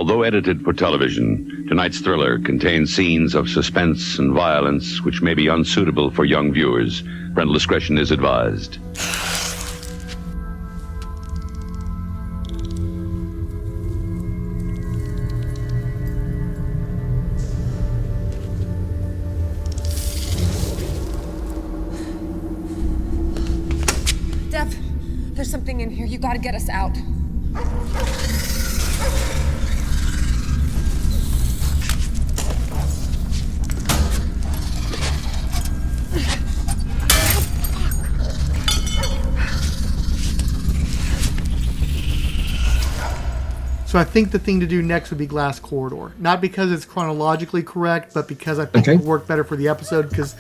Although edited for television, tonight's thriller contains scenes of suspense and violence which may be unsuitable for young viewers. Parental discretion is advised. Deb, there's something in here. You gotta get us out. So I think the thing to do next would be Glass Corridor. Not because it's chronologically correct, but because I think it would work better for the episode. Because,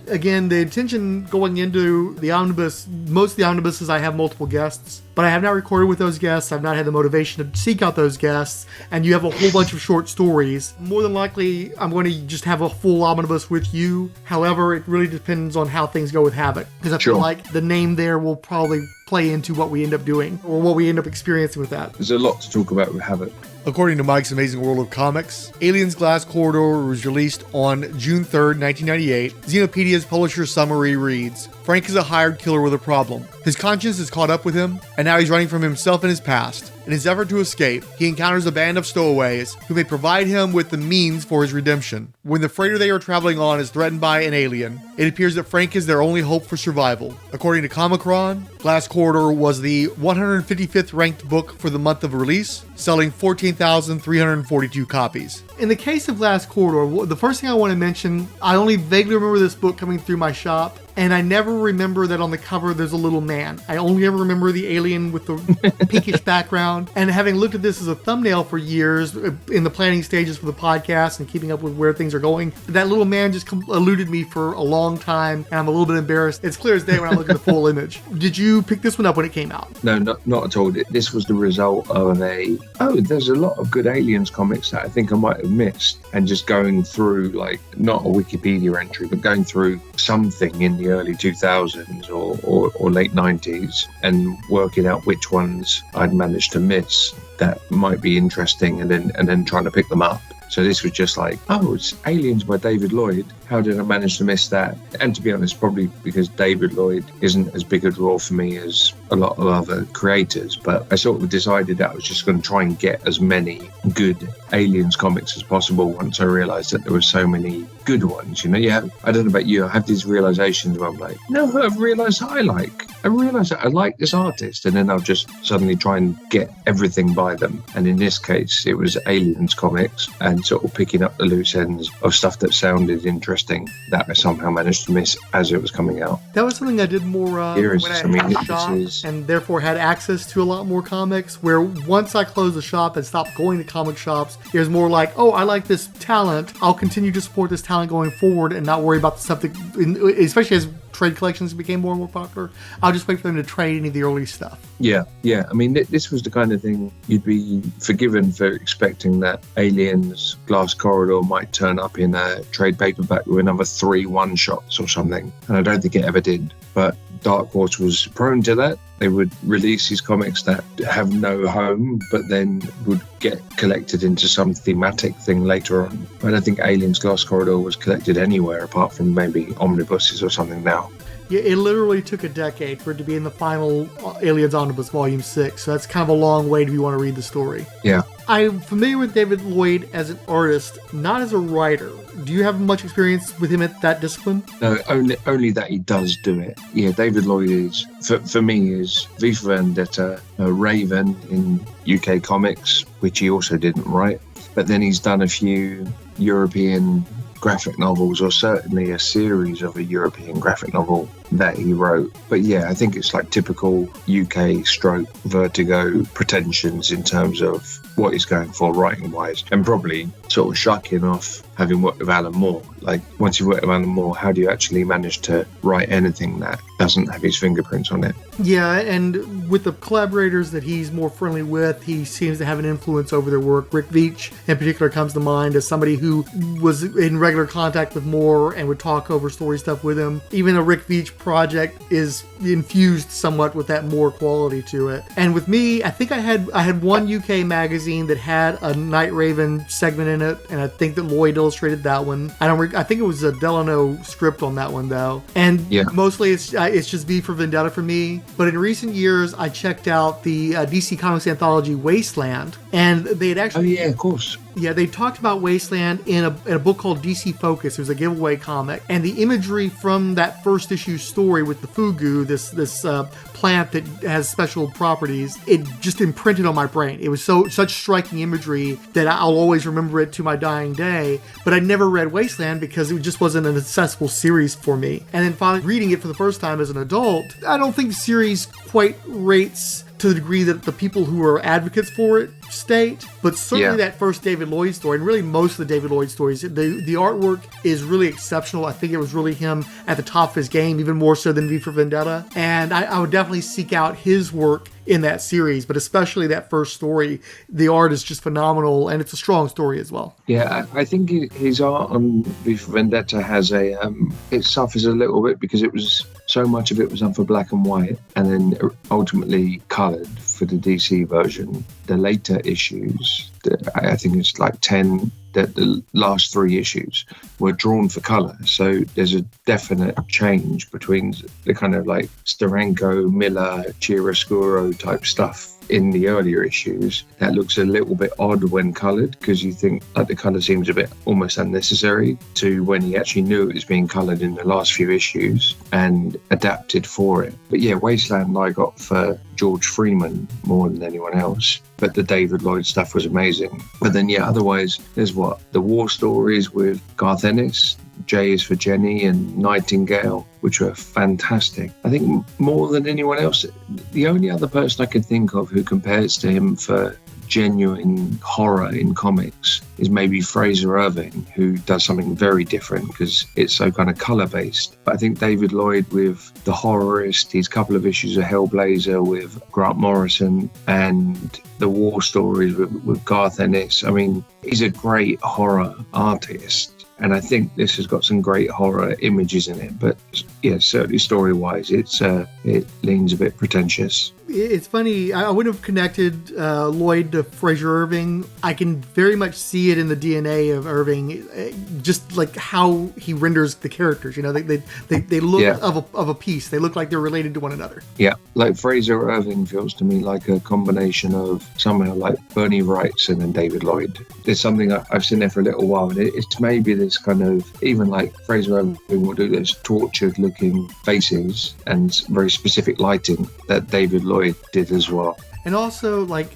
again, the intention going into the Omnibus, most of the Omnibuses I have multiple guests, but I have not recorded with those guests. I've not had the motivation to seek out those guests. And you have a whole bunch of short stories. More than likely, I'm going to just have a full Omnibus with you. However, it really depends on how things go with Havoc. Because I feel like the name there will probably play into what we end up doing or what we end up experiencing with that. There's a lot to talk about with Havoc. According to Mike's Amazing World of Comics, Aliens Glass Corridor was released on June 3rd, 1998. Xenopedia's publisher summary reads, Frank is a hired killer with a problem. His conscience has caught up with him, and now he's running from himself and his past. In his effort to escape, he encounters a band of stowaways who may provide him with the means for his redemption. When the freighter they are traveling on is threatened by an alien, it appears that Frank is their only hope for survival. According to Comicron, Glass Corridor was the 155th ranked book for the month of release, selling 14,342 copies. In the case of Glass Corridor, the first thing I want to mention, I only vaguely remember this book coming through my shop, and I never remember that on the cover there's a little man. I only ever remember the alien with the pinkish background. And having looked at this as a thumbnail for years in the planning stages for the podcast and keeping up with where things are going, that little man just eluded me for a long time, and I'm a little bit embarrassed. It's clear as day when I look at the full image. Did you pick this one up when it came out? No, not at all. This was the result of there's a lot of good Aliens comics that I think I might have missed, and just going through, like, not a Wikipedia entry, but going through something in the early 2000s or late 90s and working out which ones I'd managed to miss that might be interesting, and then trying to pick them up. So this was just like, it's Aliens by David Lloyd. How did I manage to miss that? And to be honest, probably because David Lloyd isn't as big a draw for me as a lot of other creators. But I sort of decided that I was just going to try and get as many good Aliens comics as possible once I realised that there were so many good ones. You know, I don't know about you, I have these realisations where I'm like, no, I've realised I realised that I like this artist, and then I'll just suddenly try and get everything by them. And in this case, it was Aliens comics, and sort of picking up the loose ends of stuff that sounded interesting that I somehow managed to miss as it was coming out. That was something I did more when I had a shop, and therefore had access to a lot more comics, where once I closed the shop and stopped going to comic shops, it was more like, I like this talent, I'll continue to support this talent going forward and not worry about the stuff that, especially as trade collections became more and more popular, I'll just wait for them to trade any of the early stuff. Yeah. I mean, this was the kind of thing you'd be forgiven for expecting that Aliens Glass Corridor might turn up in a trade paperback with another 3 one-shots or something. And I don't think it ever did. But Dark Horse was prone to that. They would release these comics that have no home, but then would get collected into some thematic thing later on. I don't think Aliens Glass Corridor was collected anywhere apart from maybe omnibuses or something now. Yeah, it literally took a decade for it to be in the final Aliens Omnibus Volume 6, so that's kind of a long way if you want to read the story. Yeah. I'm familiar with David Lloyd as an artist, not as a writer. Do you have much experience with him at that discipline? No, only that he does do it. Yeah, David Lloyd is, for me, is V for Vendetta, Raven in UK comics, which he also didn't write. But then he's done a few European graphic novels, or certainly a series of a European graphic novel that he wrote. But yeah, I think it's like typical UK stroke Vertigo pretensions in terms of what he's going for writing wise, and probably sort of shucking off having worked with Alan Moore. Like, once you've worked with Alan Moore, how do you actually manage to write anything that doesn't have his fingerprints on it? Yeah, and with the collaborators that he's more friendly with, he seems to have an influence over their work. Rick Veitch in particular comes to mind as somebody who was in regular contact with Moore and would talk over story stuff with him. Even though Rick Veitch project is infused somewhat with that more quality to it. And with me, I think I had one UK magazine that had a Night Raven segment in it, and I think that Lloyd illustrated that one. I think it was a Delano script on that one though. And mostly it's just V for Vendetta for me. But in recent years, I checked out the DC Comics anthology Wasteland, and they had actually of course. Yeah, they talked about Wasteland in a book called DC Focus. It was a giveaway comic. And the imagery from that first issue story with the fugu, this plant that has special properties, it just imprinted on my brain. It was such striking imagery that I'll always remember it to my dying day. But I never read Wasteland because it just wasn't an accessible series for me. And then finally reading it for the first time as an adult, I don't think the series quite rates to the degree that the people who are advocates for it state, but certainly that first David Lloyd story, and really most of the David Lloyd stories, the artwork is really exceptional. I think it was really him at the top of his game, even more so than V for Vendetta, and I would definitely seek out his work in that series, but especially that first story. The art is just phenomenal, and it's a strong story as well. Yeah, I think his art on V for Vendetta has it suffers a little bit because so much of it was done for black and white, and then ultimately coloured for the DC version. The later issues, I think it's like 10, that the last 3 issues were drawn for colour. So there's a definite change between the kind of like Steranko, Miller, Chiaroscuro type stuff in the earlier issues that looks a little bit odd when coloured, because you think like the colour seems a bit almost unnecessary, to when he actually knew it was being coloured in the last few issues and adapted for it. But yeah, Wasteland I got for George Freeman more than anyone else, but the David Lloyd stuff was amazing. But then otherwise there's the war stories with Garth Ennis, J is for Jenny, and Nightingale, which were fantastic. I think more than anyone else, the only other person I can think of who compares to him for genuine horror in comics is maybe Fraser Irving, who does something very different because it's so kind of colour based. But I think David Lloyd with The Horrorist, his couple of issues of Hellblazer with Grant Morrison, and the war stories with Garth Ennis. I mean, he's a great horror artist. And I think this has got some great horror images in it. But yeah, certainly story-wise, it leans a bit pretentious. It's funny, I wouldn't have connected Lloyd to Fraser Irving. I can very much see it in the DNA of Irving, just like how he renders the characters. You know, they look of a piece. They look like they're related to one another. Yeah, like Fraser Irving feels to me like a combination of somehow like Bernie Wrightson and David Lloyd. There's something I've seen there for a little while, and it's maybe this kind of, even like Fraser Irving will do this tortured looking faces and very specific lighting that David Lloyd did as well. And also like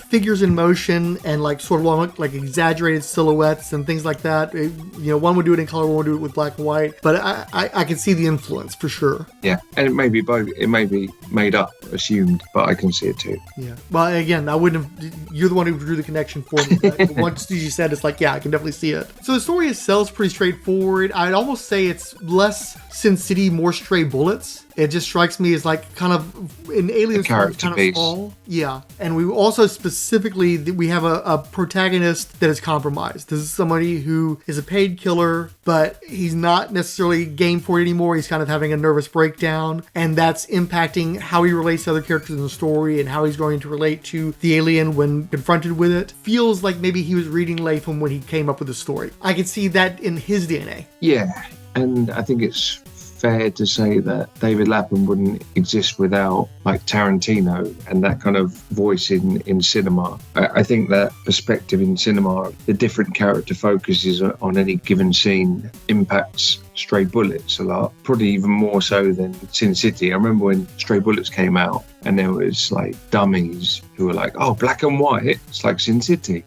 figures in motion and like sort of like exaggerated silhouettes and things like that. One would do it in color, one would do it with black and white. But I can see the influence for sure. Yeah, and it may be both. It may be made up, assumed, but I can see it too. Yeah. Well, again, I wouldn't have. You're the one who drew the connection for me. Once you said, it's like, yeah, I can definitely see it. So the story itself is pretty straightforward. I'd almost say it's less Sin City, more stray bullets. It just strikes me as like kind of an alien kind of small. Yeah. And we also specifically, we have a protagonist that is compromised. This is somebody who is a paid killer, but he's not necessarily game for it anymore. He's kind of having a nervous breakdown, and that's impacting how he relates to other characters in the story and how he's going to relate to the alien when confronted with it. Feels like maybe he was reading Latham when he came up with the story. I can see that in his DNA. Yeah. And I think it's fair to say that David Lapham wouldn't exist without like Tarantino and that kind of voice in cinema. I think that perspective in cinema, the different character focuses on any given scene impacts Stray Bullets a lot, probably even more so than Sin City. I remember when Stray Bullets came out and there was like dummies who were like, oh, black and white, it's like Sin City.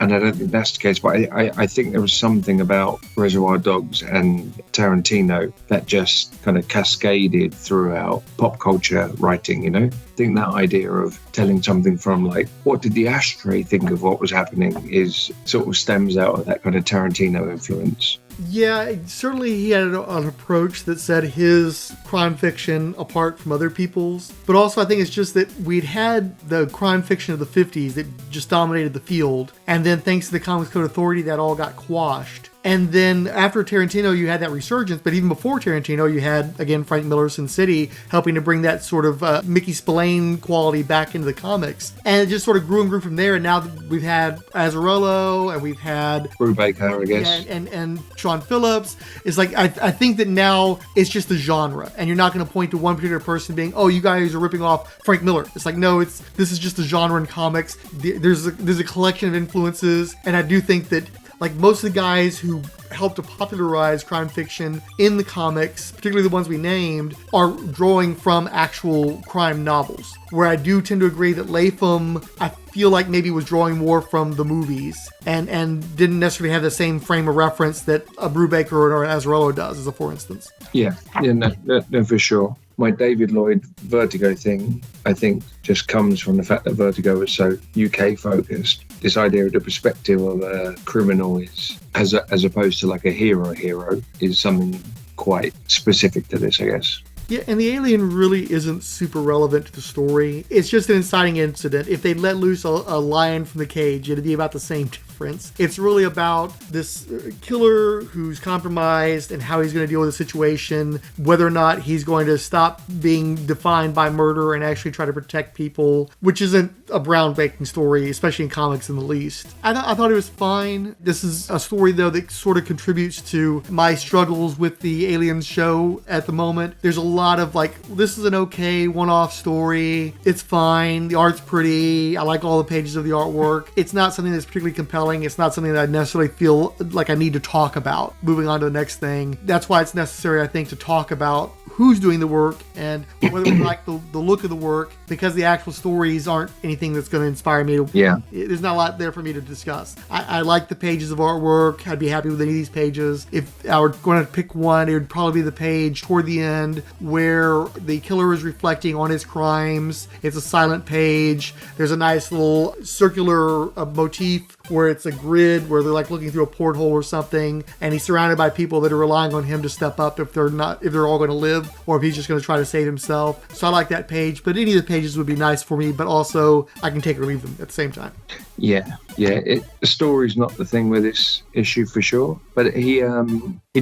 And I don't think that's the case, but I think there was something about Reservoir Dogs and Tarantino that just kind of cascaded throughout pop culture writing, you know? I think that idea of telling something from like, what did the ashtray think of what was happening is sort of stems out of that kind of Tarantino influence. Yeah, certainly he had an approach that set his crime fiction apart from other people's. But also I think it's just that we'd had the crime fiction of the 50s that just dominated the field. And then thanks to the Comics Code Authority, that all got quashed. And then after Tarantino, you had that resurgence. But even before Tarantino, you had, again, Frank Miller's Sin City helping to bring that sort of Mickey Spillane quality back into the comics. And it just sort of grew and grew from there. And now we've had Azzarello and we've had Brubaker, I guess. And Sean Phillips. It's like, I think that now it's just a genre. And you're not going to point to one particular person being, oh, you guys are ripping off Frank Miller. It's like, no, this is just a genre in comics. There's a collection of influences. And I do think that, like, most of the guys who helped to popularize crime fiction in the comics, particularly the ones we named, are drawing from actual crime novels. Where I do tend to agree that Latham, I feel like maybe was drawing more from the movies and didn't necessarily have the same frame of reference that a Brubaker or an Azzarello does, as a for instance. Yeah, no, for sure. My David Lloyd Vertigo thing, I think, just comes from the fact that Vertigo was so UK focused. This idea of the perspective of a criminal is, as opposed to like a hero, is something quite specific to this, I guess. Yeah, and the alien really isn't super relevant to the story. It's just an inciting incident. If they let loose a lion from the cage, it'd be about the same difference. It's really about this killer who's compromised and how he's going to deal with the situation, whether or not he's going to stop being defined by murder and actually try to protect people, which isn't a groundbreaking story, especially in comics in the least. I thought it was fine. This is a story, though, that sort of contributes to my struggles with the Aliens show at the moment. There's a lot of like, this is an okay one-off story. It's fine. The art's pretty. I like all the pages of the artwork. It's not something that's particularly compelling. It's not something that I necessarily feel like I need to talk about. Moving on to the next thing. That's why it's necessary, I think, to talk about who's doing the work and whether we like the look of the work, because the actual stories aren't anything that's going to inspire me. There's not a lot there for me to discuss. I like the pages of artwork. I'd be happy with any of these pages. If I were going to pick one, it would probably be the page toward the end where the killer is reflecting on his crimes. It's a silent page. There's a nice little circular motif where it's a grid where they're like looking through a porthole or something, and he's surrounded by people that are relying on him to step up if they're all going to live, or if he's just going to try to save himself. So I like that page, but any of the pages would be nice for me, but also I can take or leave them at the same time. Yeah. The story's not the thing with this issue for sure, but he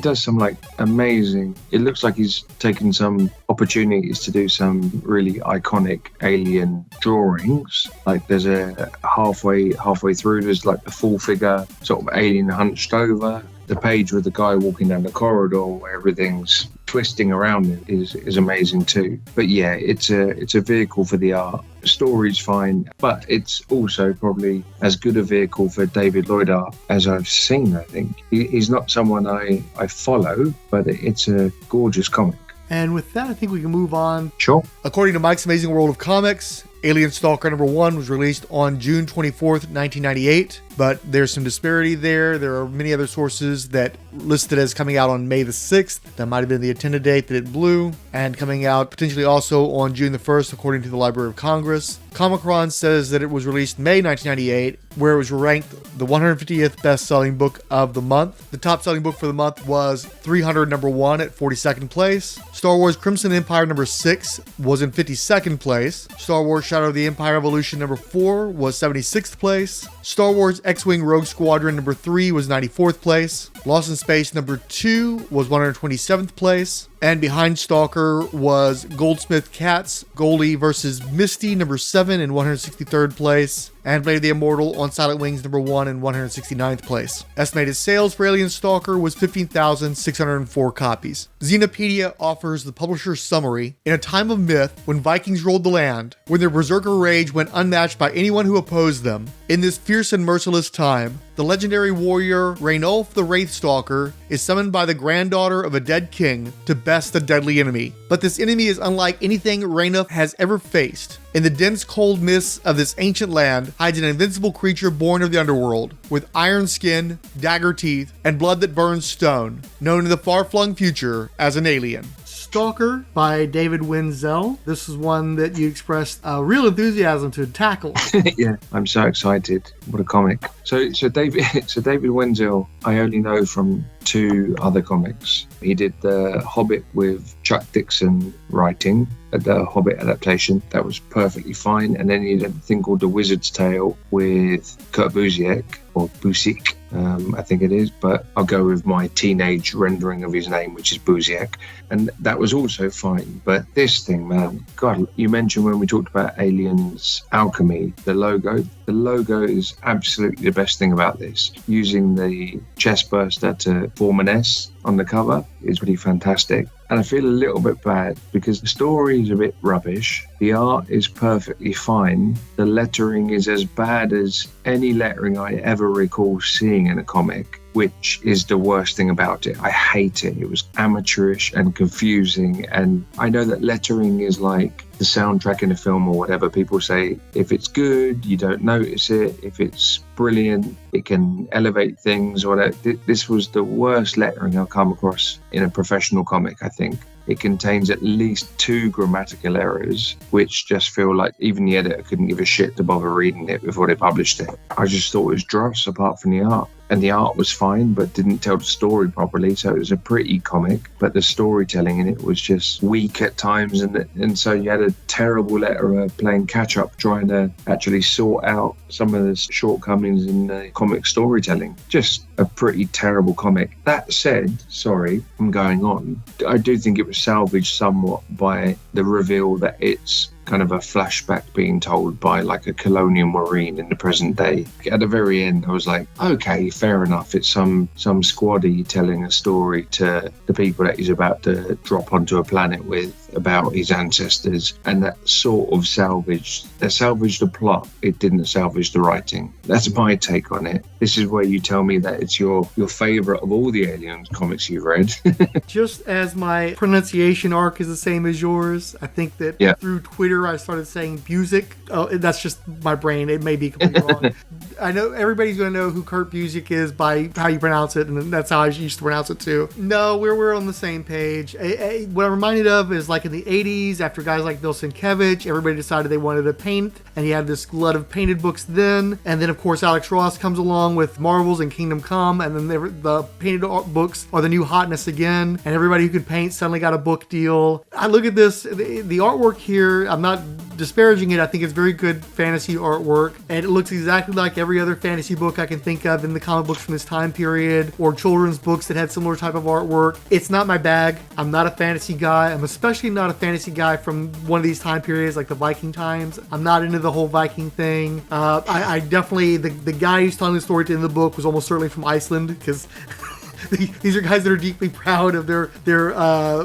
does some like amazing. It looks like he's taken some opportunities to do some really iconic alien drawings. Like there's a halfway through, there's like the full figure sort of alien hunched over. The page with the guy walking down the corridor where everything's twisting around it is amazing too. But yeah, it's a vehicle for the art. The story's fine, but it's also probably as good a vehicle for David Lloyd art as I've seen, I think. He's not someone I follow, but it's a gorgeous comic. And with that, I think we can move on. Sure. According to Mike's Amazing World of Comics, Alien Stalker #1 was released on June 24th, 1998, but there's some disparity there. There are many other sources that listed as coming out on May the 6th. That might have been the intended date that it blew, and coming out potentially also on June the 1st, according to the Library of Congress. Comicron says that it was released May 1998, where it was ranked the 150th best-selling book of the month. The top-selling book for the month was 300 #1 at 42nd place. Star Wars Crimson Empire #6 was in 52nd place. Star Wars Shadow of the Empire Evolution #4 was 76th place. Star Wars X-Wing Rogue Squadron #3 was 94th place. Lost in Space #2 was 127th place. And behind Stalker was Goldsmith Cats Goldie vs. Misty #7 in 163rd place. And Blade of the Immortal on Silent Wings #1 in 169th place. Estimated sales for Alien Stalker was 15,604 copies. Xenopedia offers the publisher's summary. In a time of myth, when Vikings ruled the land, when their berserker rage went unmatched by anyone who opposed them, in this fierce and merciless time, the legendary warrior Rainulf the Wraith Stalker is summoned by the granddaughter of a dead king to best a deadly enemy. But this enemy is unlike anything Rainulf has ever faced. In the dense cold mists of this ancient land hides an invincible creature born of the underworld, with iron skin, dagger teeth, and blood that burns stone, known in the far-flung future as an alien. Stalker by David Wenzel. This is one that you expressed real enthusiasm to tackle. Yeah, I'm so excited. What a comic. So David Wenzel, I only know from two other comics. He did The Hobbit with Chuck Dixon writing, the Hobbit adaptation. That was perfectly fine. And then he did a thing called The Wizard's Tale with Kurt Busiek or Busiek, I think it is, but I'll go with my teenage rendering of his name, which is Busiek, and that was also fine. But this thing, man, God, you mentioned when we talked about Aliens Alchemy, the logo is absolutely the best thing about this. Using the chest burster to form an S on the cover is pretty fantastic. And I feel a little bit bad because the story is a bit rubbish. The art is perfectly fine. The lettering is as bad as any lettering I ever recall seeing in a comic, which is the worst thing about it. I hate it. It was amateurish and confusing. And I know that lettering is like the soundtrack in a film or whatever. People say if it's good, you don't notice it. If it's brilliant, it can elevate things or whatever. This was the worst lettering I've come across in a professional comic, I think. It contains at least 2 grammatical errors, which just feel like even the editor couldn't give a shit to bother reading it before they published it. I just thought it was dross apart from the art. And the art was fine, but didn't tell the story properly. So it was a pretty comic, but the storytelling in it was just weak at times. And so you had a terrible letterer playing catch up, trying to actually sort out some of the shortcomings in the comic storytelling. Just a pretty terrible comic. That said, sorry, I'm going on. I do think it was salvaged somewhat by the reveal that it's kind of a flashback being told by like a colonial marine in the present day. At the very end, I was like, okay, fair enough. It's some squaddy telling a story to the people that he's about to drop onto a planet with about his ancestors, and that sort of salvaged the plot. It didn't salvage the writing. That's my take on it. This is where you tell me that it's your favorite of all the Aliens comics you've read. Just as my pronunciation arc is the same as yours, I think that through Twitter I started saying Busiek. Oh, that's just my brain. It may be completely wrong. I know everybody's going to know who Kurt Busiek is by how you pronounce it, and that's how I used to pronounce it too. No, we're on the same page. What I'm reminded of is like in the 80s, after guys like Bill Sienkiewicz, everybody decided they wanted to paint, and he had this glut of painted books then. And then, of course, Alex Ross comes along with Marvels and Kingdom Come, and then the painted books are the new hotness again, and everybody who could paint suddenly got a book deal. I look at this, the artwork here, I'm not disparaging it. I think it's very good fantasy artwork, and it looks exactly like every other fantasy book I can think of in the comic books from this time period, or children's books that had similar type of artwork. It's not my bag. I'm not a fantasy guy. I'm especially not a fantasy guy from one of these time periods like the Viking times. I'm not into the whole Viking thing. I definitely, the guy who's telling the story at the end of the book was almost certainly from Iceland, because these are guys that are deeply proud of their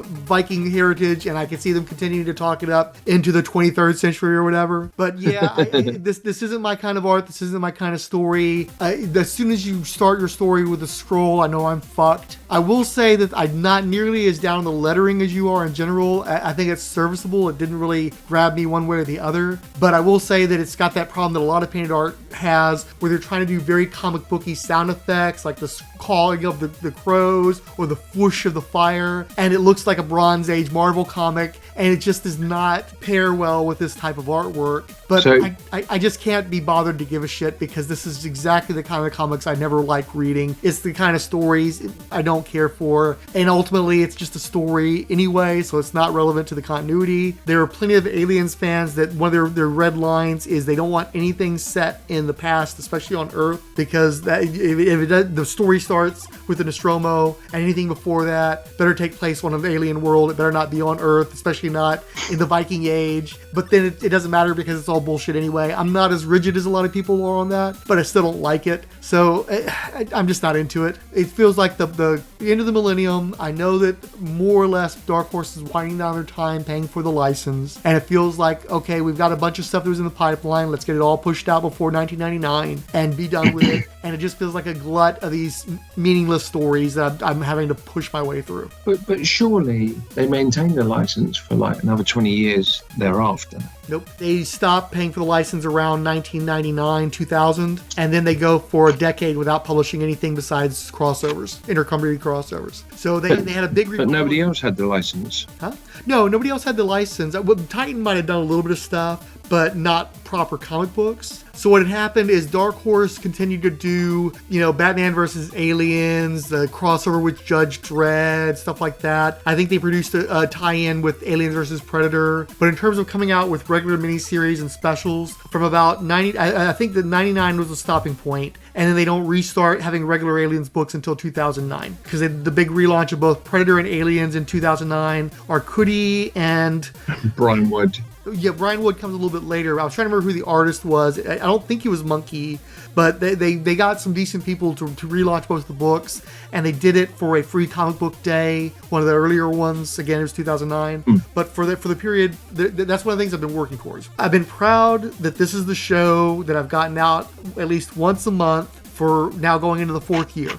Viking heritage, and I can see them continuing to talk it up into the 23rd century or whatever. But yeah, this isn't my kind of art. This isn't my kind of story. As soon as you start your story with a scroll, I know I'm fucked. I will say that I'm not nearly as down on the lettering as you are in general. I think it's serviceable. It didn't really grab me one way or the other. But I will say that it's got that problem that a lot of painted art has, where they're trying to do very comic booky sound effects, like the calling of the crows or the whoosh of the fire, and it looks like a Bronze Age Marvel comic, and it just does not pair well with this type of artwork. But so, I just can't be bothered to give a shit, because this is exactly the kind of comics I never like reading. It's the kind of stories I don't care for, and ultimately it's just a story anyway, so it's not relevant to the continuity. There are plenty of Aliens fans that one of their red lines is they don't want anything set in the past, especially on Earth, because the story starts with the Nostromo, and anything before that better take place on an alien world. It better not be on Earth, especially not in the Viking Age. But then it doesn't matter, because it's all bullshit anyway. I'm not as rigid as a lot of people are on that, but I still don't like it. So I'm just not into it. It feels like the end of the millennium. I know that more or less Dark Horse is winding down their time paying for the license, and it feels like, okay, we've got a bunch of stuff that was in the pipeline. Let's get it all pushed out before 1999 and be done with it. And it just feels like a glut of these meaningless stories that I'm having to push my way through. But surely they maintain the license for like another 20 years thereafter. Nope. They stopped paying for the license around 1999, 2000, and then they go for a decade without publishing anything besides crossovers, intercompany crossovers. So they had a big... But nobody else had the license. Huh? No, nobody else had the license. Titan might have done a little bit of stuff, but not proper comic books. So what had happened is Dark Horse continued to do, Batman versus Aliens, the crossover with Judge Dredd, stuff like that. I think they produced a tie-in with Aliens versus Predator. But in terms of coming out with regular miniseries and specials from about 90. I think that 99 was the stopping point, and then they don't restart having regular Aliens books until 2009 because the big relaunch of both Predator and Aliens in 2009 are Cuddy and Brian Wood. Yeah, Brian Wood comes a little bit later. I was trying to remember who the artist was. I don't think he was Monkey, but they got some decent people to relaunch both the books, and they did it for a free comic book day, one of the earlier ones. Again, it was 2009. But for the period, that's one of the things I've been working towards. I've been proud that this is the show that I've gotten out at least once a month for now going into the 4th year.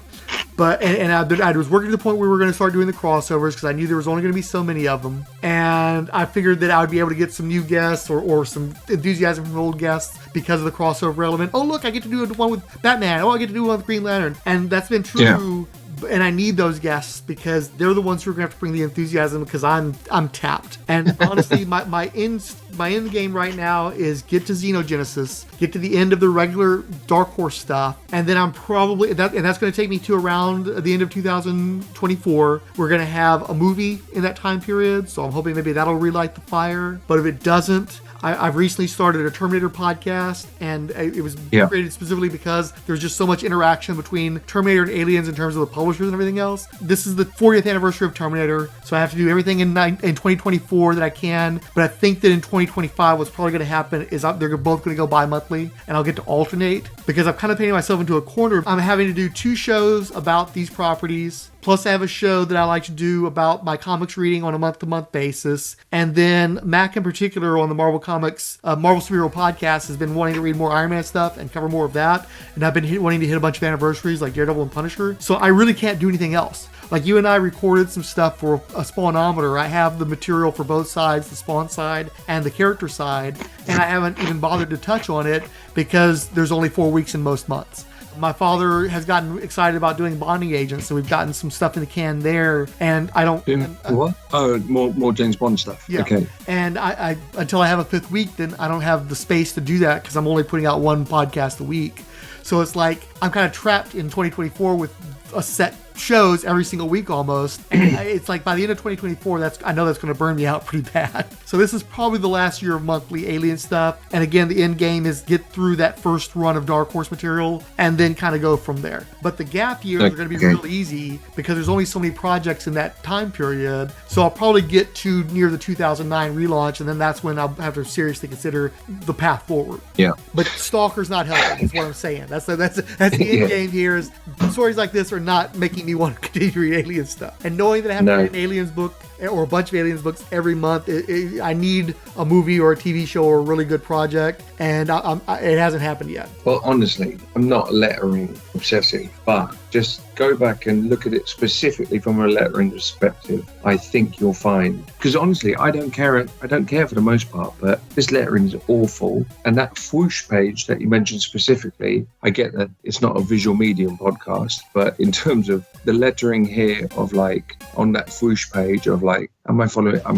But I was working to the point where we were going to start doing the crossovers because I knew there was only going to be so many of them, and I figured that I would be able to get some new guests or some enthusiasm from old guests because of the crossover element. Oh look, I get to do one with Batman. Oh, I get to do one with Green Lantern, and that's been true. Yeah. And I need those guests because they're the ones who are going to have to bring the enthusiasm because I'm tapped. And honestly, my end game right now is get to Xenogenesis, get to the end of the regular Dark Horse stuff, and then I'm probably that's going to take me to around the end of 2024. We're going to have a movie in that time period, so I'm hoping maybe that'll relight the fire. But if it doesn't, I've recently started a Terminator podcast, and it was created specifically because there's just so much interaction between Terminator and Aliens in terms of the publishers and everything else. This is the 40th anniversary of Terminator, so I have to do everything in 2024 that I can, but I think that in 2025 what's probably going to happen is they're both going to go bi-monthly, and I'll get to alternate, because I've kind of painted myself into a corner. I'm having to do 2 shows about these properties, plus I have a show that I like to do about my comics reading on a month-to-month basis. And then Mac in particular on the Marvel Comics, Marvel Superhero Podcast has been wanting to read more Iron Man stuff and cover more of that. And I've been wanting to hit a bunch of anniversaries like Daredevil and Punisher. So I really can't do anything else. Like you and I recorded some stuff for a Spawnometer. I have the material for both sides, the Spawn side and the character side. And I haven't even bothered to touch on it because there's only 4 weeks in most months. My father has gotten excited about doing Bonding Agents, so we've gotten some stuff in the can there. And I don't... what? Oh, more James Bond stuff. Yeah. Okay. And I until I have a 5th week, then I don't have the space to do that because I'm only putting out 1 podcast a week. So it's like I'm kind of trapped in 2024 with a set shows every single week almost. And it's like by the end of 2024, I know that's going to burn me out pretty bad. So this is probably the last year of monthly Alien stuff. And again, the end game is get through that first run of Dark Horse material and then kind of go from there. But the gap years are going to be real easy because there's only so many projects in that time period. So I'll probably get to near the 2009 relaunch, and then that's when I'll have to seriously consider the path forward. Yeah. But Stalker's not helping, is what I'm saying. That's the end game here is stories like this are not making me want to continue to read Alien stuff. And knowing that I have to read an Aliens book or a bunch of Aliens books every month, I need a movie or a TV show or a really good project, and it hasn't happened yet. Well, honestly, I'm not lettering obsessive, but just go back and look at it specifically from a lettering perspective. I think you'll find, because honestly, I don't care for the most part, but this lettering is awful. And that swoosh page that you mentioned specifically, I get that it's not a visual medium podcast, but in terms of the lettering here of like on that swoosh page of like, am I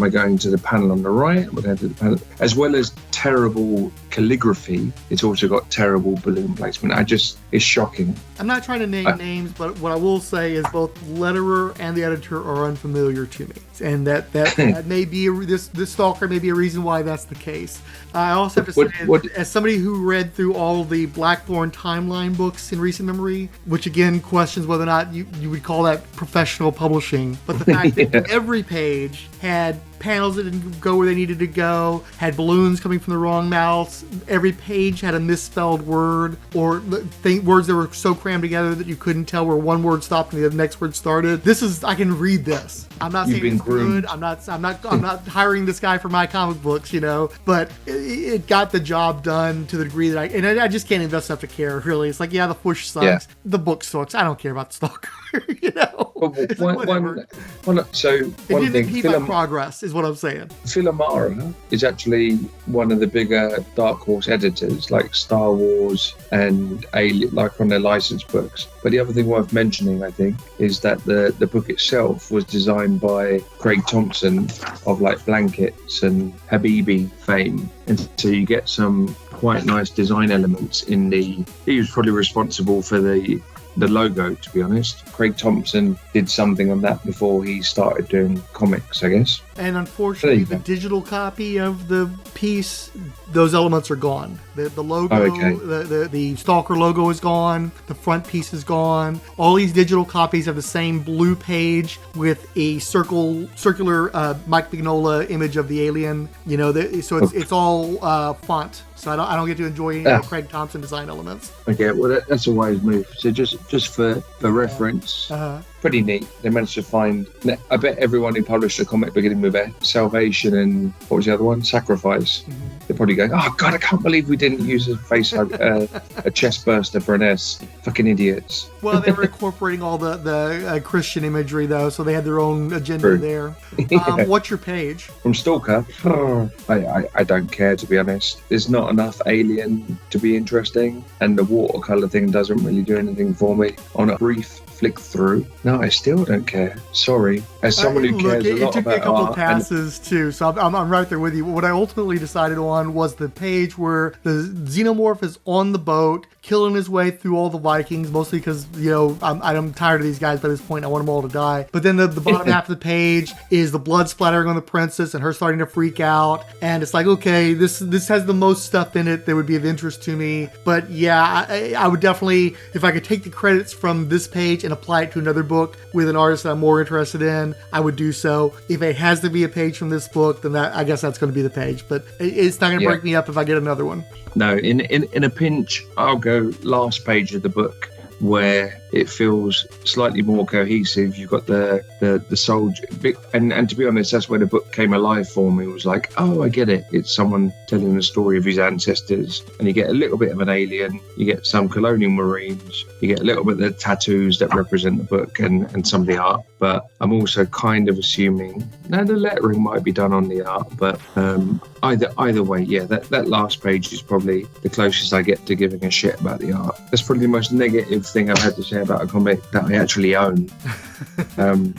going to the panel on the right? Am I going to the panel? As well as terrible calligraphy, it's also got terrible balloon placement. It's shocking. I'm not trying to name names, but what I will say is both letterer and the editor are unfamiliar to me. And that may be, this Stalker may be a reason why that's the case. I also have to say, as somebody who read through all the Blackthorn timeline books in recent memory, which again questions whether or not you would call that professional publishing, but the fact that every page had panels that didn't go where they needed to go, had balloons coming from the wrong mouths, every page had a misspelled word, or words that were so crammed together that you couldn't tell where one word stopped and the next word started. I can read this. I'm not saying it's good. I'm not hiring this guy for my comic books, but it got the job done to the degree that I just can't invest enough to care, really. It's like, the push sucks. Yeah. The book sucks. I don't care about the Stalker, It didn't impede my progress, is what I'm saying. Phil Amara is actually one of the bigger Dark Horse editors, like Star Wars and Alien, like on their licensed books. But the other thing worth mentioning, I think, is that the book itself was designed by Craig Thompson of like Blankets and Habibi fame. And so you get some quite nice design elements he was probably responsible for the logo, to be honest. Craig Thompson did something on that before he started doing comics, I guess. And unfortunately, There the you go. digital copy of the piece, those elements are gone. The logo, Okay. the Stalker logo is gone. The front piece is gone. All these digital copies have the same blue page with a circular Mike Mignola image of the alien. You know, so it's all font. So I don't get to enjoy any of the Craig Thompson design elements. Okay, well that's a wise move. So just for reference, pretty neat. They managed to find. I bet everyone who published a comic beginning with Salvation and what was the other one? Sacrifice. They're probably going, oh God, I can't believe we didn't use a chest burster for an S. Fucking idiots. Well, they were incorporating all the Christian imagery though, so they had their own agenda True. there. Yeah. What's your page? From Stalker, I don't care, to be honest. There's not enough alien to be interesting, and the watercolor thing doesn't really do anything for me. On a brief flick through, no, I still don't care. Sorry. As someone who cares a lot it took me a about couple art of passes too, so I'm right there with you. What I ultimately decided on was the page where the xenomorph is on the boat, killing his way through all the Vikings, mostly because, you know, I'm tired of these guys by this point. I want them all to die. But then the bottom half of the page is the blood splattering on the princess and her starting to freak out. And it's like, okay, this has the most stuff in it that would be of interest to me. But yeah, I would definitely, if I could take the credits from this page and apply it to another book with an artist that I'm more interested in, I would do so. If it has to be a page from this book, then I guess that's going to be the page. But it's not going to break me up if I get another one. No, in a pinch, I'll go last page of the book where it feels slightly more cohesive. You've got the soldier, and to be honest, that's where the book came alive for me. It was like, oh, I get it. It's someone telling the story of his ancestors, and you get a little bit of an alien, you get some colonial marines, you get a little bit of the tattoos that represent the book and some of the art. But I'm also kind of assuming now the lettering might be done on the art, but either way, yeah, that last page is probably the closest I get to giving a shit about the art. That's probably the most negative thing I've had to say about a comic that I actually own. And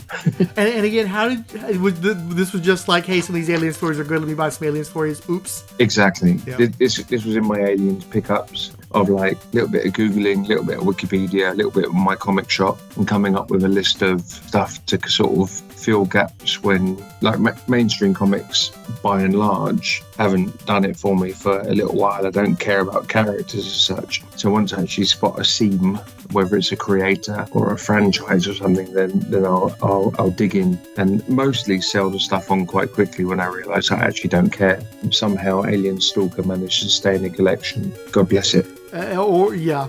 again, this was just like, hey, some of these alien stories are good, let me buy some alien stories. Oops. Exactly. Yeah. This was in my aliens pickups of like a little bit of Googling, a little bit of Wikipedia, a little bit of my comic shop, and coming up with a list of stuff to sort of fill gaps when like mainstream comics by and large haven't done it for me for a little while. I don't care about characters as such, so once I actually spot a seam, whether it's a creator or a franchise or something, then I'll dig in and mostly sell the stuff on quite quickly when I realise I actually don't care. And somehow Alien Stalker managed to stay in the collection. God bless it. Yeah.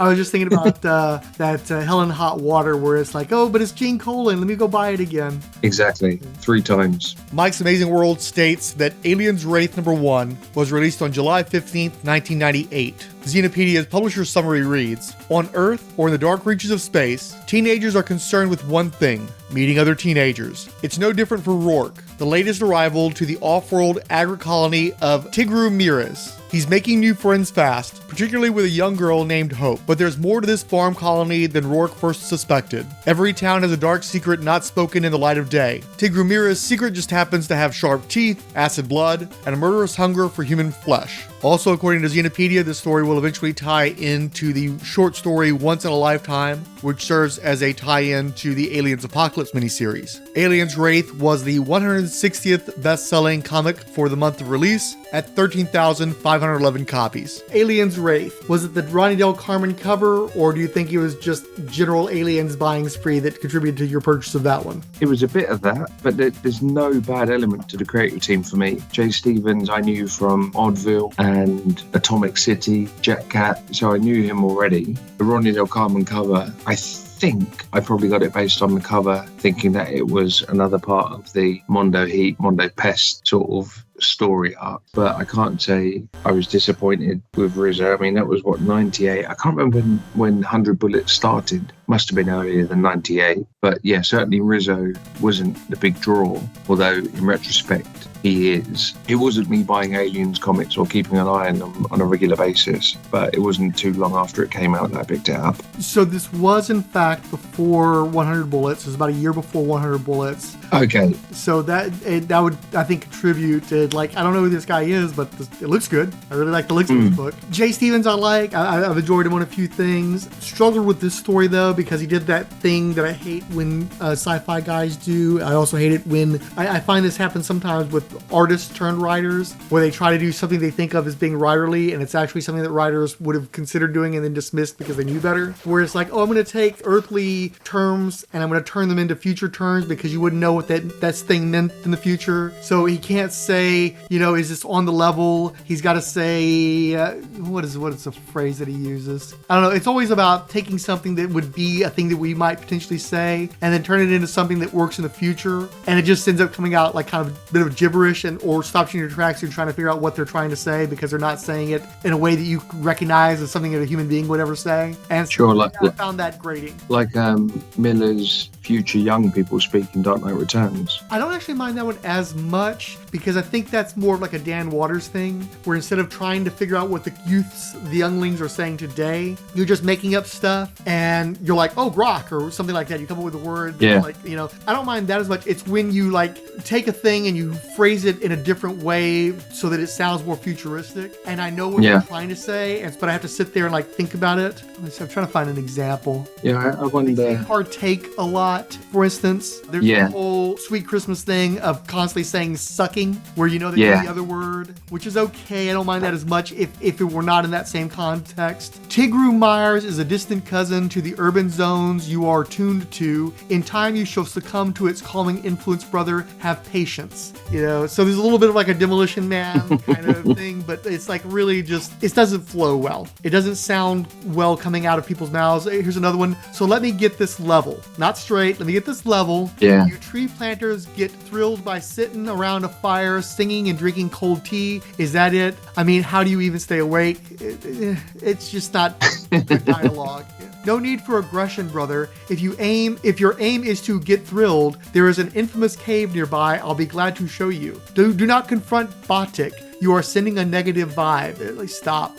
I was just thinking about that Hell in Hot Water where it's like, oh, but it's Gene Colan. Let me go buy it again. Exactly. 3 times. Mike's Amazing World states that Aliens Wraith #1 was released on July 15th, 1998. Xenopedia's publisher summary reads, on Earth or in the dark reaches of space, teenagers are concerned with one thing, meeting other teenagers. It's no different for Rourke, the latest arrival to the off-world agri-colony of Tigru Miras. He's making new friends fast, particularly with a young girl named Hope. But there's more to this farm colony than Rourke first suspected. Every town has a dark secret not spoken in the light of day. Tigru Mira's secret just happens to have sharp teeth, acid blood, and a murderous hunger for human flesh. Also, according to Xenopedia, this story will eventually tie into the short story Once in a Lifetime, which serves as a tie-in to the Aliens Apocalypse miniseries. Aliens Wraith was the 160th best-selling comic for the month of release at 13,511 copies. Aliens Wraith, was it the Ronnie Del Carmen cover, or do you think it was just general Aliens buying spree that contributed to your purchase of that one? It was a bit of that, but there's no bad element to the creative team for me. Jay Stevens I knew from Oddville and Atomic City, Jet Cat, so I knew him already. The Ronnie Del Carmen cover, I think I probably got it based on the cover, thinking that it was another part of the Mondo Heat, Mondo Pest sort of story arc, but I can't say I was disappointed with Risso. I mean, that was 98. I can't remember when 100 Bullets started. Must have been earlier than 98. But yeah, certainly Risso wasn't the big draw, although in retrospect he is. It wasn't me buying Aliens comics or keeping an eye on them on a regular basis, but it wasn't too long after it came out that I picked it up. So this was in fact before 100 Bullets. It was about a year before 100 Bullets. Okay. So that would, I think, contribute to, like, I don't know who this guy is, but it looks good. I really like the looks of this book. Jay Stevens I've enjoyed him on a few things. Struggled with this story, though, because he did that thing that I hate when sci-fi guys do. I also hate it when, I find this happens sometimes with artists turned writers, where they try to do something they think of as being writerly, and it's actually something that writers would have considered doing and then dismissed because they knew better. Where it's like, oh, I'm going to take earthly terms and I'm going to turn them into future terms because you wouldn't know what that thing meant in the future. So he can't say, is this on the level? He's got to say, what is the phrase that he uses? I don't know. It's always about taking something that would be a thing that we might potentially say and then turn it into something that works in the future. And it just ends up coming out like kind of a bit of gibberish or stops you in your tracks. You're trying to figure out what they're trying to say because they're not saying it in a way that you recognize as something that a human being would ever say. And sure, I found that grating. Like Miller's future young people speak in Dark Knight Returns. I don't actually mind that one as much because I think that's more of like a Dan Waters thing, where instead of trying to figure out what the younglings are saying today, you're just making up stuff and you're like, oh, grok, or something like that. You come up with a word. Yeah. Like, I don't mind that as much. It's when you like take a thing and you phrase it in a different way so that it sounds more futuristic. And I know what you're trying to say, but I have to sit there and like think about it. I'm trying to find an example. Yeah, I wonder. Partake a lot, for instance. There's a whole Sweet Christmas thing of constantly saying sucking, where they use the other word, which is okay. I don't mind that as much if it were not in that same context. Tigru Myers is a distant cousin to the urban zones you are tuned to. In time, you shall succumb to its calming influence, brother. Have patience. So there's a little bit of like a Demolition Man kind of thing, but it's like really just, it doesn't flow well. It doesn't sound well coming out of people's mouths. Here's another one. So let me get this level. Not straight. Let me get this level. Yeah. You tree planters get thrilled by sitting around a fire, singing and drinking cold tea. Is that it? I mean, how do you even stay awake? It's just not good dialogue. No need for aggression, brother. If your aim is to get thrilled, there is an infamous cave nearby. I'll be glad to show you. Do not confront Batik. You are sending a negative vibe. Like, stop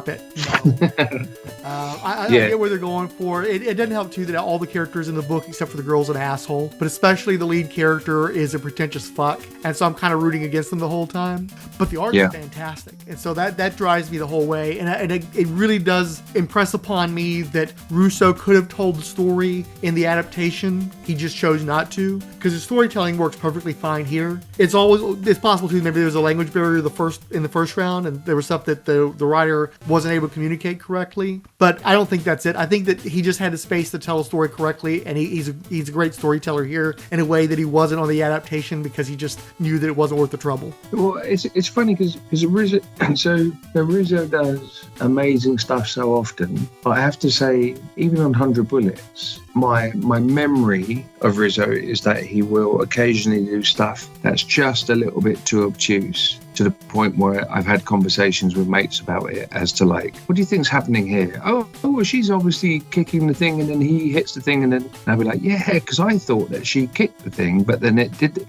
it. No. I get where they're going for. It doesn't help, too, that all the characters in the book, except for the girl's an asshole. But especially the lead character is a pretentious fuck. And so I'm kind of rooting against them the whole time. But the art is fantastic. And so that drives me the whole way. And it really does impress upon me that Risso could have told the story in the adaptation. He just chose not to. Because the storytelling works perfectly fine here. It's possible, too, maybe there's a language barrier in the first round, and there was stuff that the writer wasn't able to communicate correctly. But I don't think that's it. I think that he just had the space to tell a story correctly, and he's a great storyteller here in a way that he wasn't on the adaptation because he just knew that it wasn't worth the trouble. Well, it's funny because Rizzo does amazing stuff so often. But I have to say, even on 100 Bullets, my memory of Rizzo is that he will occasionally do stuff that's just a little bit too obtuse, to the point where I've had conversations with mates about it as to like, what do you think's happening here? Oh, well, she's obviously kicking the thing and then he hits the thing and I'll be like, yeah, because I thought that she kicked the thing, but then it did,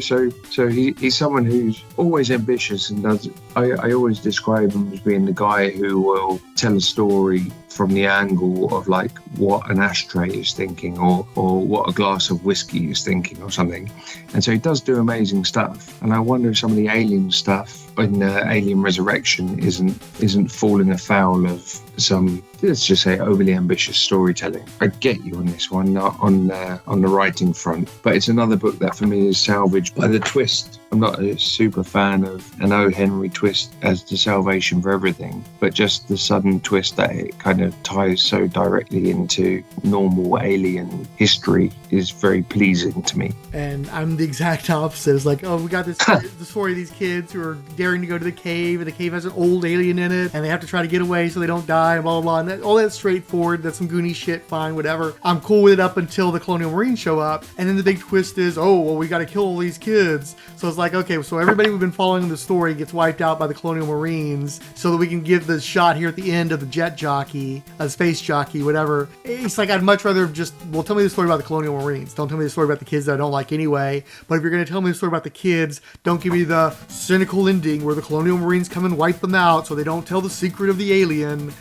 so he's someone who's always ambitious and does, I always describe him as being the guy who will tell a story from the angle of like what an ashtray is thinking or what a glass of whiskey is thinking or something. And so he does do amazing stuff. And I wonder if some of the alien stuff in Alien Resurrection isn't falling afoul of some, let's just say, overly ambitious storytelling. I get you on this one, not on the writing front, but it's another book that for me is salvaged by the twist. I'm not a super fan of an O. Henry twist as the salvation for everything, but just the sudden twist that it kind of ties so directly into normal alien history is very pleasing to me. And I'm the exact opposite. It's like, oh, we got this the story of these kids who are daring to go to the cave, and the cave has an old alien in it, and they have to try to get away so they don't die, and blah, blah, blah. And all that's straightforward. That's some Goonie shit, fine, whatever. I'm cool with it up until the Colonial Marines show up, and then the big twist is, oh, well, we got to kill all these kids. So it's like, okay, so everybody we've been following in the story gets wiped out by the Colonial Marines so that we can give the shot here at the end of the jet jockey, a space jockey, whatever. It's like, I'd much rather just, well, tell me the story about the Colonial Marines. Don't tell me the story about the kids that I don't like anyway. But if you're going to tell me the story about the kids, don't give me the cynical ending where the Colonial Marines come and wipe them out so they don't tell the secret of the alien.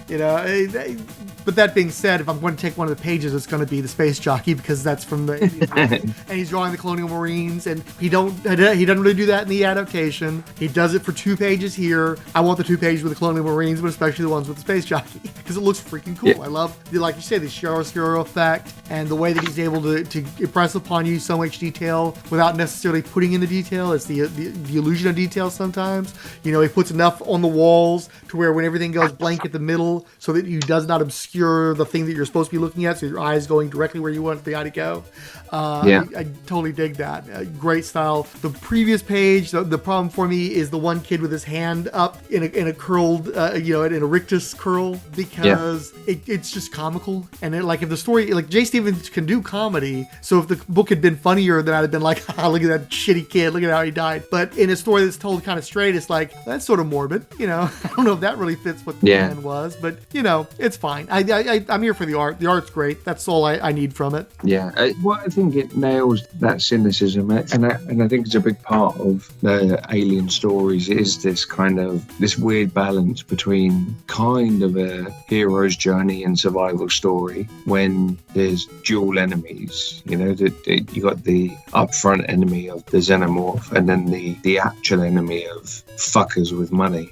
But that being said, if I'm going to take one of the pages, it's going to be the space jockey because that's from the and he's drawing the Colonial Marines, and he doesn't really do that in the adaptation. He does it for 2 pages here. I want the 2 pages with the Colonial Marines, but especially the ones with the space jockey because it looks freaking cool. Yeah. I love, like you say, the chiaroscuro effect and the way that he's able to impress upon you so much detail without necessarily putting in the detail. It's the illusion of detail sometimes. He puts enough on the walls to where when everything goes blank at the middle so that you does not obscure the thing that you're supposed to be looking at, so your eyes going directly where you want the eye to go. I totally dig that. Great style. The previous page, the problem for me is the one kid with his hand up in a curled, in a rictus curl because it's just comical. And if the story, like Jay Stevens can do comedy, so if the book had been funnier, then I'd have been like, look at that shitty kid, look at how he died. But in a story that's told kind of straight, it's like, that's sort of morbid. I don't know if that really fits what the plan was, but it's fine. I'm here for the art. The art's great. That's all I need from it. Yeah. I think it nails that cynicism, and I think it's a big part of the Alien stories is this weird balance between kind of a hero's journey and survival story when there's dual enemies. You got the upfront enemy of the xenomorph and then the actual enemy of fuckers with money.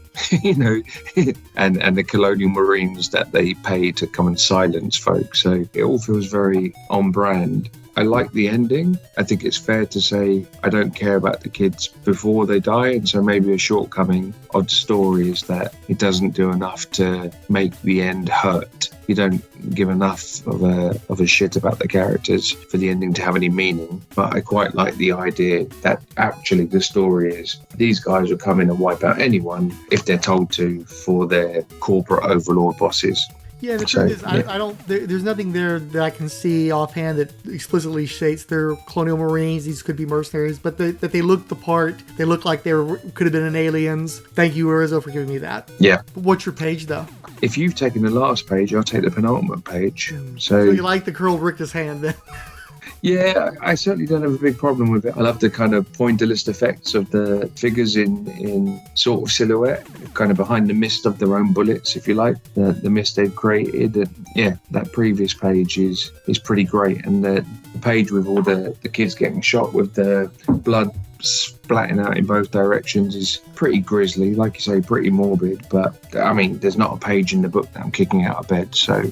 and the Colonial Marines that they pay to come and silence folks. So it all feels very on brand. I like the ending. I think it's fair to say I don't care about the kids before they die, and so maybe a shortcoming of the story is that it doesn't do enough to make the end hurt. You don't give enough of a shit about the characters for the ending to have any meaning. But I quite like the idea that actually the story is these guys will come in and wipe out anyone if they're told to for their corporate overlord bosses. Yeah, the truth is, I don't. There's nothing there that I can see offhand that explicitly states they're Colonial Marines. These could be mercenaries, but that they look the part. They look like they could have been in Aliens. Thank you, Risso, for giving me that. Yeah. What's your page though? If you've taken the last page, I'll take the penultimate page. So you like the curled rictus hand then? Yeah, I certainly don't have a big problem with it. I love the kind of pointillist effects of the figures in sort of silhouette, kind of behind the mist of their own bullets, if you like, the mist they've created. And that previous page is pretty great. And the page with all the kids getting shot with the blood splatting out in both directions is pretty grisly, like you say, pretty morbid. But, I mean, there's not a page in the book that I'm kicking out of bed, so...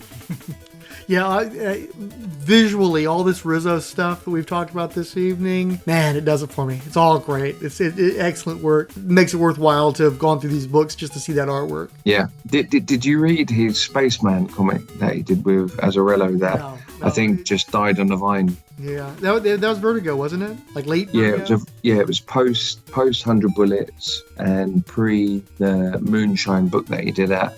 Yeah, visually, all this Risso stuff that we've talked about this evening, man, it does it for me. It's all great. It's excellent work. It makes it worthwhile to have gone through these books just to see that artwork. Yeah. Did you read his Spaceman comic that he did with Azzarello that I think just died on the vine? Yeah, that was Vertigo, wasn't it? Like late Vertigo? It was post 100 Bullets and pre the Moonshine book that he did at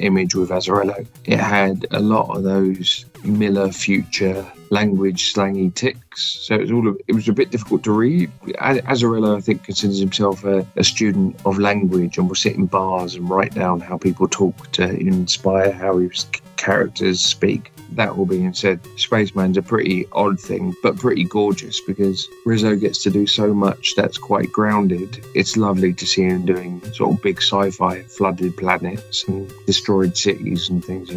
Image with Azzarello. It had a lot of those Miller future language slangy ticks, so it was a bit difficult to read. Azzarello, I think, considers himself a student of language and will sit in bars and write down how people talk to inspire how his characters speak. That all being said, Spaceman's a pretty odd thing, but pretty gorgeous because Risso gets to do so much that's quite grounded. It's lovely to see him doing sort of big sci-fi, flooded planets and destroyed cities and things,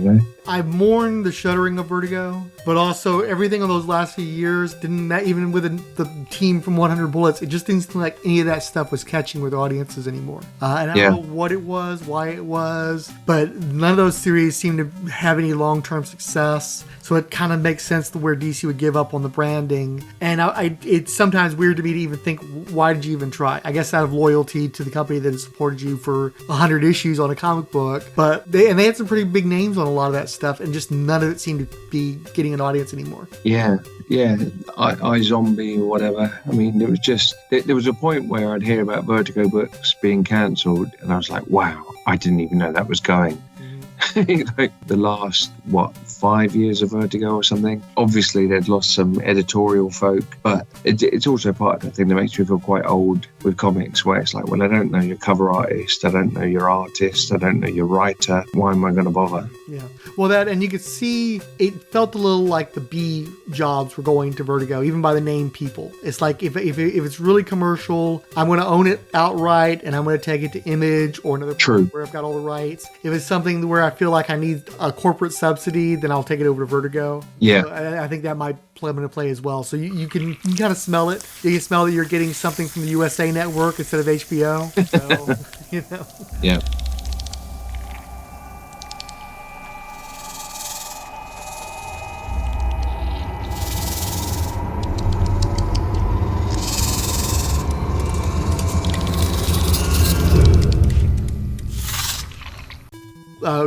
I mourn the shuttering of Vertigo, but also everything on those last few years didn't, even with the team from 100 Bullets, it just didn't seem like any of that stuff was catching with audiences anymore. And I don't know what it was, why it was, but none of those series seemed to have any long-term success. So it kind of makes sense to where DC would give up on the branding. And it's sometimes weird to me to even think, why did you even try? I guess out of loyalty to the company that has supported you for 100 issues on a comic book. But they had some pretty big names on a lot of that stuff, and just none of it seemed to be getting an audience anymore. Yeah. I Zombie or whatever. I mean, there was a point where I'd hear about Vertigo books being cancelled, and I was like, wow, I didn't even know that was going. like the last 5 years of Vertigo or something. Obviously they'd lost some editorial folk, but it's also part of the thing that makes me feel quite old with comics, where it's like, well, I don't know your cover artist, I don't know your artist, I don't know your writer, why am I going to bother? Yeah. Well, and you could see it felt a little like the B jobs were going to Vertigo, even by the name people. It's like if it's really commercial, I'm going to own it outright and I'm going to take it to Image or another place where I've got all the rights. If it's something where I feel like I need a corporate subsidy, then I'll take it over to Vertigo. Yeah. So I think that might come into play as well. So you can kind of smell it. You can smell that you're getting something from the USA Network instead of HBO. So, Yeah.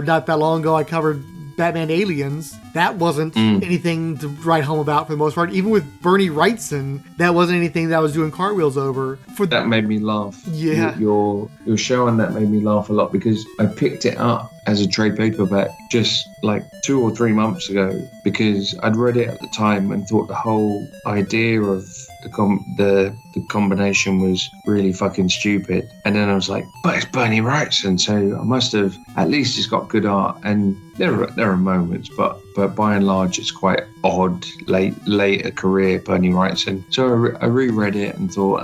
Not that long ago, I covered Batman Aliens. That wasn't anything to write home about for the most part. Even with Bernie Wrightson, that wasn't anything that I was doing cartwheels over. That made me laugh. Yeah. Your show on that made me laugh a lot, because I picked it up as a trade paperback just like 2 or 3 months ago, because I'd read it at the time and thought the whole idea of the combination was really fucking stupid. And then I was like, but it's Bernie Wrightson, so I must have, at least it's got good art. And there are moments, but by and large it's quite odd later career Bernie Wrightson. So I reread it and thought,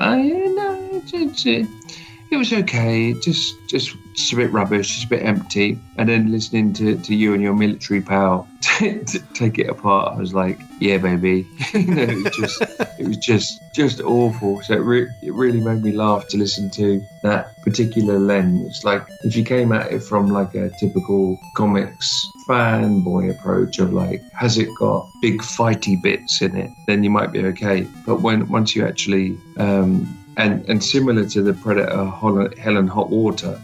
it was okay, just a bit rubbish, just a bit empty. And then listening to you and your military pal take it apart, I was like, yeah, baby. It was just awful. So it really made me laugh to listen to that particular lens. Like, if you came at it from like a typical comics fanboy approach of like, has it got big fighty bits in it, then you might be okay. But once you actually and similar to the Predator Hell and Hot Water,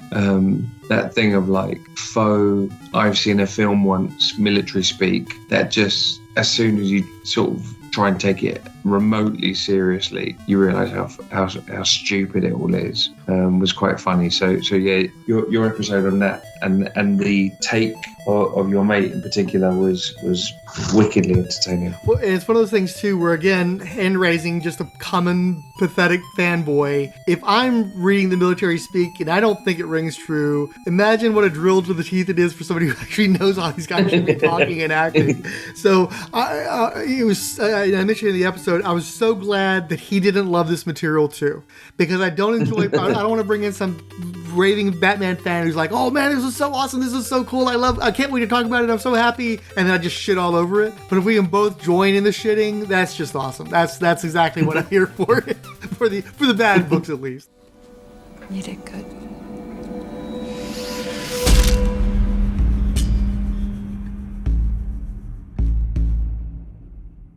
that thing of like faux, I've seen a film once, military speak, that just, as soon as you sort of try and take it remotely seriously, you realise how stupid it all is. Was quite funny. So yeah, your episode on that and the take of your mate in particular was wickedly entertaining. Well, and it's one of those things too, where again, hand raising, just a common pathetic fanboy. If I'm reading the military speak and I don't think it rings true, imagine what a drill to the teeth it is for somebody who actually knows how these guys should be talking and acting. So I mentioned in the episode, I was so glad that he didn't love this material too, because I don't enjoy. I don't want to bring in some raving Batman fan who's like, "Oh man, this is so awesome! This is so cool! I can't wait to talk about it! I'm so happy!" And then I just shit all over it. But if we can both join in the shitting, that's just awesome. That's exactly what I'm here for. for the bad books, at least. You did good.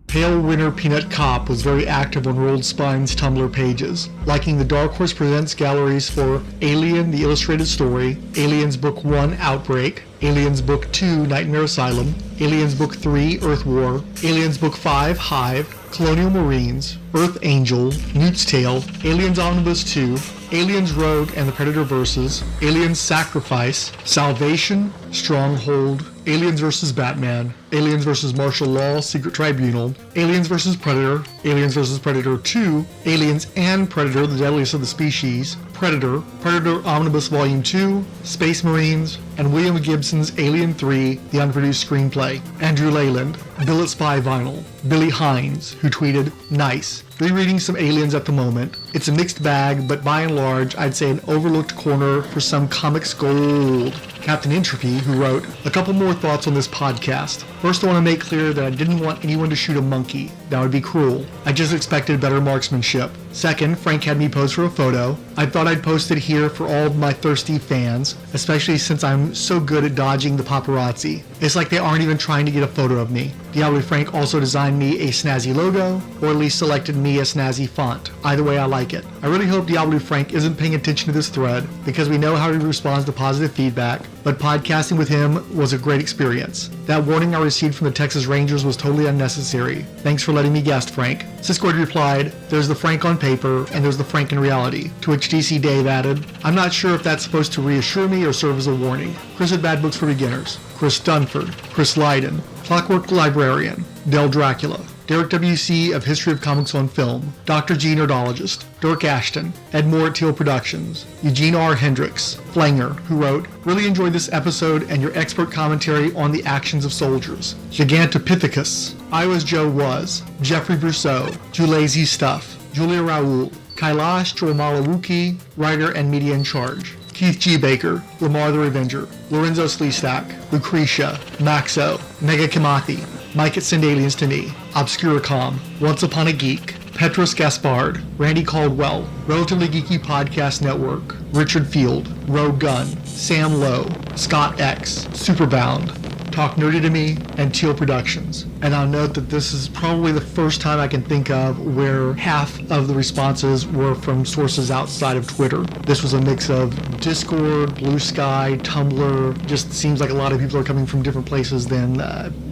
Pale Winter Peanut Cop was very active on Rolled Spine's Tumblr pages, liking the Dark Horse Presents galleries for Alien, the Illustrated Story, Aliens Book 1, Outbreak, Aliens Book 2, Nightmare Asylum, Aliens Book 3, Earth War, Aliens Book 5, Hive, Colonial Marines, Earth Angel, Newt's Tale, Aliens Omnibus 2, Aliens Rogue and the Predator Versus, Aliens Sacrifice, Salvation, Stronghold, Aliens vs. Batman, Aliens vs. Martial Law, Secret Tribunal, Aliens vs. Predator, Aliens vs. Predator 2, Aliens and Predator, the Deadliest of the Species, Predator, Predator Omnibus Volume 2, Space Marines, and William Gibson's Alien 3, the unproduced screenplay. Andrew Leyland, Billet Spy Vinyl, Billy Hines, who tweeted, "Nice. Rereading some Aliens at the moment. It's a mixed bag, but by and large, I'd say an overlooked corner for some comics gold." Captain Entropy, who wrote, "A couple more thoughts on this podcast. First, I want to make clear that I didn't want anyone to shoot a monkey. That would be cruel. I just expected better marksmanship. Second, Frank had me pose for a photo. I thought I'd post it here for all of my thirsty fans, especially since I'm so good at dodging the paparazzi. It's like they aren't even trying to get a photo of me. Diablo Frank also designed me a snazzy logo, or at least selected me a snazzy font. Either way, I like it. I really hope Diablo Frank isn't paying attention to this thread, because we know how he responds to positive feedback, but podcasting with him was a great experience. That warning I received from the Texas Rangers was totally unnecessary. Thanks for letting me guest, Frank. Siskoid replied, there's the Frank on paper, and there's the Frank in reality. To which DC Dave added, I'm not sure if that's supposed to reassure me or serve as a warning. Chris at Bad Books for Beginners, Chris Dunford, Chris Lydon, Clockwork Librarian, Del Dracula, Derek W.C. of History of Comics on Film, Dr. G. Nerdologist, Dirk Ashton, Ed Moore at Teal Productions, Eugene R. Hendricks, Flanger, who wrote, really enjoyed this episode and your expert commentary on the actions of soldiers. Gigantopithecus, Iowa's Joe Was, Jeffrey Brousseau, Julazy Stuff, Julia Raoul, Kailash Jomalawuki, writer and media in charge, Keith G. Baker, Lamar the Revenger, Lorenzo Sleestack, Lucretia, Maxo, Mega Kimathi, Mike at Send Aliens to Me, Obscuracom, Once Upon a Geek, Petros Gaspard, Randy Caldwell, Relatively Geeky Podcast Network, Richard Field, Rogue Gun, Sam Lowe, Scott X, Superbound, Talk Nerdy to Me, and Teal Productions. And I'll note that this is probably the first time I can think of where half of the responses were from sources outside of Twitter. This was a mix of Discord, Blue Sky, Tumblr. Just seems like a lot of people are coming from different places than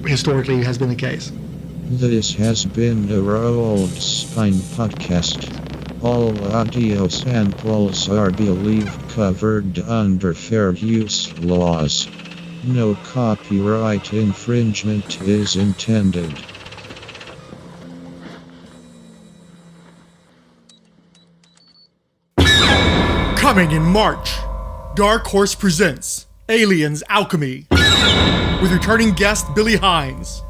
historically has been the case. This has been a Rolled Spine podcast. All audio samples are believed covered under fair use laws. No copyright infringement is intended. Coming in March, Dark Horse presents Aliens Alchemy with returning guest Billy Hines.